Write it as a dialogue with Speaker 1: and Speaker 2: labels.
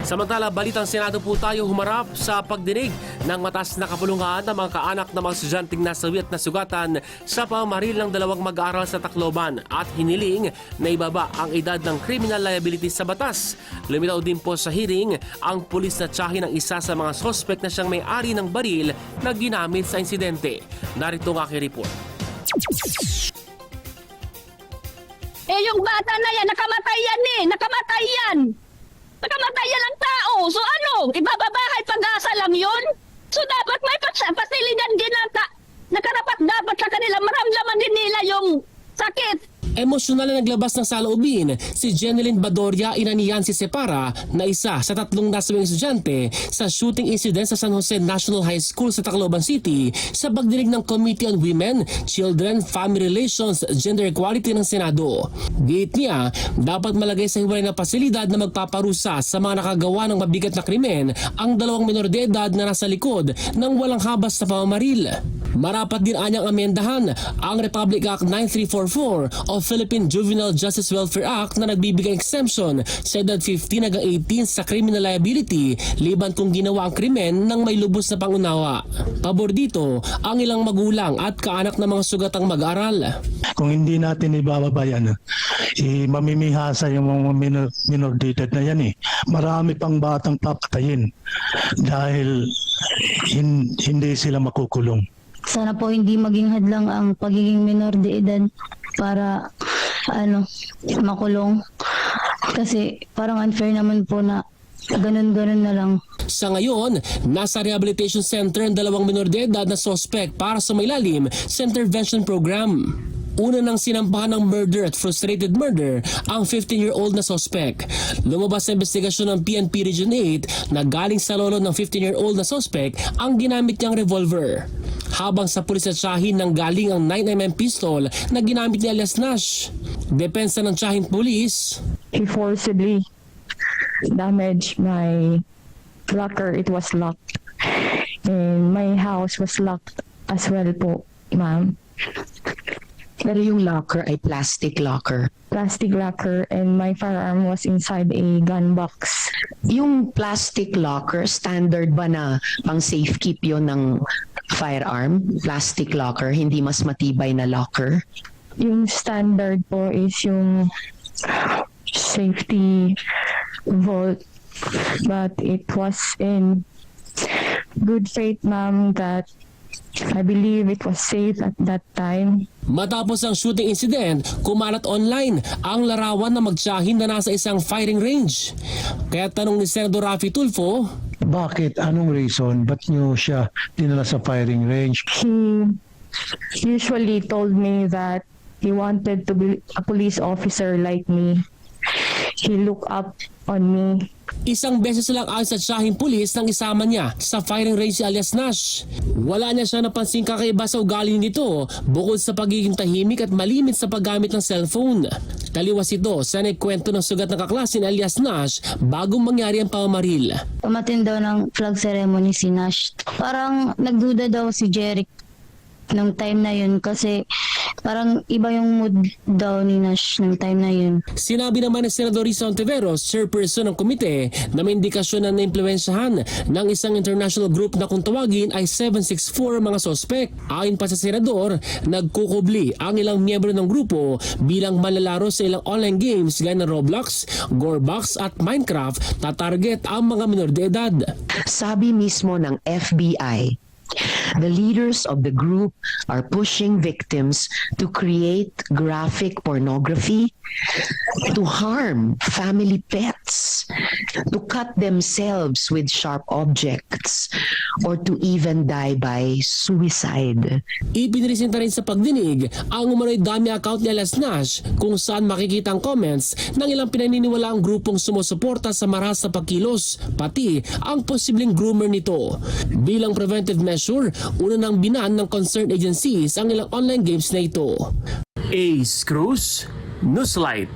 Speaker 1: Samantala, balitang Senado po tayo humarap sa pagdinig ng mataas na kapulungan ng mga kaanak ng mga estudyanteng nasawi at nasugatan sa pamamaril ng dalawang mag-aaral sa Tacloban at hiniling na ibaba ang edad ng criminal liability sa batas. Lumitaw din po sa hearing ang pulis na tiyahin ng isa sa mga sospek na siyang may-ari ng baril na ginamit sa insidente. Narito ang aking report.
Speaker 2: Yung bata na yan, nakamatay yan eh. Nakamatay yan. Nakamatay yan ang tao. So ano, ibababahay pag-asa lang yun? So dapat may pasiligan din nakarapat dapat sa kanila. Maramdaman din nila yung sakit.
Speaker 1: Emosyonal na naglabas ng saloobin si Jeneline Badoria Inanian si Separa na isa sa tatlong nasawing estudyante sa shooting incident sa San Jose National High School sa Tacloban City sa pagdinig ng Committee on Women, Children, Family Relations, Gender Equality ng Senado. Giit niya, dapat malagay sa hiwalay na pasilidad na magpaparusa sa mga nakagawa ng mabigat na krimen ang dalawang menor de edad na nasa likod ng walang habas na pamamaril. Marapat din anyang amendahan ang Republic Act 9344 o Philippine Juvenile Justice Welfare Act na nagbibigay exemption sa edad 15 hanggang 18 sa criminal liability liban kung ginawa ang krimen ng may lubos na pangunawa. Pabor dito ang ilang magulang at kaanak ng mga sugatang mag-aral.
Speaker 3: Kung hindi natin ibababa yan, mamimihasa yung mga minor de edad na yan eh. Marami pang batang papatayin dahil hindi sila makukulong.
Speaker 4: Sana po hindi maging hadlang ang pagiging minor de edad para makulong. Kasi parang unfair naman po na ganun-ganun na lang.
Speaker 1: Sa ngayon, nasa rehabilitation center ang dalawang minor de edad na suspect para sa mailalim sa intervention program. Una nang sinampahan ng murder at frustrated murder ang 15-year-old na suspect. Lumabas sa investigasyon ng PNP Region 8 na galing sa lolo ng 15-year-old na suspect ang ginamit niyang revolver. Habang sa pulis at tiyahin nang galing ang 9mm pistol na ginamit ni alias Nash. Depensa ng tiyahing pulis,
Speaker 5: He forcibly damaged my locker. It was locked. And my house was locked as well po, ma'am.
Speaker 6: Pero yung locker ay plastic locker.
Speaker 5: Plastic locker, and my firearm was inside a gun box.
Speaker 6: Yung plastic locker, standard ba na pang safe keep yun ng firearm? Plastic locker, hindi mas matibay na locker?
Speaker 5: Yung standard po is yung safety vault, but it was in good faith, ma'am, that I believe it was safe at that time.
Speaker 1: matapos ang shooting incident, kumalat online ang larawan na magtiyahin na nasa isang firing range. Kaya tanong ni Senador Raffy Tulfo,
Speaker 3: bakit? Anong reason? Ba't nyo siya dinala sa firing range?
Speaker 5: He usually told me that he wanted to be a police officer like me. He looked up on me.
Speaker 1: isang beses lang ayon sa tiyahing pulis nang isama niya sa firing range si alias Nash. Wala niya siya napansing kakaiba sa ugali nito bukod sa pagiging tahimik at malimit sa paggamit ng cellphone. Taliwas ito sa nagkwento ng sugat na kaklase ni alias Nash bago mangyari ang pamamaril.
Speaker 4: Umatin daw ng flag ceremony si Nash. Parang nagduda daw si Jeric nung time na yun kasi parang iba yung mood daw ni Nash ng time na yun.
Speaker 1: Sinabi naman ni Senador Risa Ontiveros, chairperson ng komite, na may indikasyon na naimpluwensyahan ng isang international group na kung tawagin ay 764 mga sospek. Ayon pa sa senador, nagkukubli ang ilang miyembro ng grupo bilang manlalaro sa ilang online games gaya ng Roblox, Gorebox at Minecraft na target ang mga minor de edad.
Speaker 6: Sabi mismo ng FBI, the leaders of the group are pushing victims to create graphic pornography, to harm family pets, to cut themselves with sharp objects, or to even die by suicide.
Speaker 1: Ipinresenta rin sa pagdinig ang umano'y dummy account ni alias Nash kung saan makikita ang comments ng ilang pinaniniwala ang grupong sumusuporta sa marahas na pagkilos, pati ang posibleng groomer nito. Bilang preventive measure, una nang binaan ng concerned agencies ang ilang online games na ito. Ace Cruz, Newslight.